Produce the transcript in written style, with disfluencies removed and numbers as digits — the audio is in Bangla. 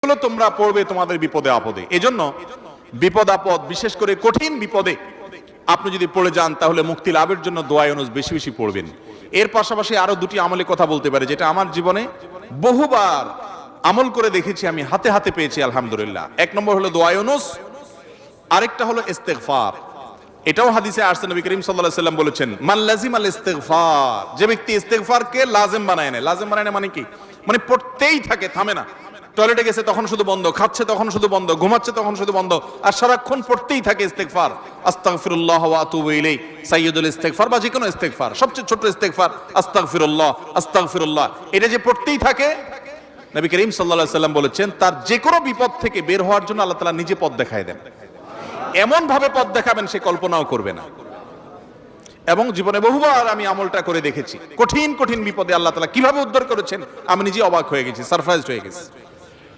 এগুলো তোমরা পড়বে তোমাদের বিপদে আপদে। এজন্য বিপদ আপদ, বিশেষ করে কঠিন বিপদে আপনি যদি পড়ে যান তাহলে মুক্তি লাভের জন্য দোয়া ইউনুস বেশি বেশি পড়বেন। এর পাশাপাশি আরো দুটি আমলে কথা বলতে পারে, যেটা আমার জীবনে বহুবার আমল করে দেখেছি, আমি হাতে হাতে পেয়েছি আলহামদুলিল্লাহ। এক নম্বর হলো দোয়া ইউনুস, আরেকটা হলো ইস্তেগফার। এটাও হাদিসে আসছে, নবী করিম সাল্লাল্লাহু আলাইহি ওয়াসাল্লাম বলেছেন, মান লাজিমাল ইস্তেগফার, যে ব্যক্তি ইস্তেগফারকে লাজিম বানায় নেয়। লাজিম বানায় মানে কি? মানে পড়তেই থাকে, থামে না। টয়লেটে গেছে তখন শুধু বন্ধ, খাচ্ছে তখন শুধু বন্ধ, ঘুমাচ্ছে তখন শুধু বন্ধ, আর সারাক্ষণ পড়তেই থাকে ইস্তেগফার। আস্তাগফিরুল্লাহ ওয়া আতুবু ইলাইহি, সাইয়্যিদুল ইস্তেগফার বা যে কোনো ইস্তেগফার, সবচেয়ে ছোট ইস্তেগফার আস্তাগফিরুল্লাহ আস্তাগফিরুল্লাহ। এটা যে পড়তেই থাকে, নবী করিম সাল্লাল্লাহু আলাইহি ওয়াসাল্লাম বলেছেন, তার যে কোনো বিপদ থেকে বের হওয়ার জন্য আল্লাহ তাআলা নিজে পথ দেখায় দেন। এমন ভাবে পথ দেখাবেন সে কল্পনাও করবে না। এবং জীবনে বহুবার আমি আমলটা করে দেখেছি, কঠিন কঠিন বিপদে আল্লাহ তাআলা কিভাবে উদ্ধার করেছেন আমি নিজে অবাক হয়ে গেছি, সারপ্রাইজড হয়ে গেছি।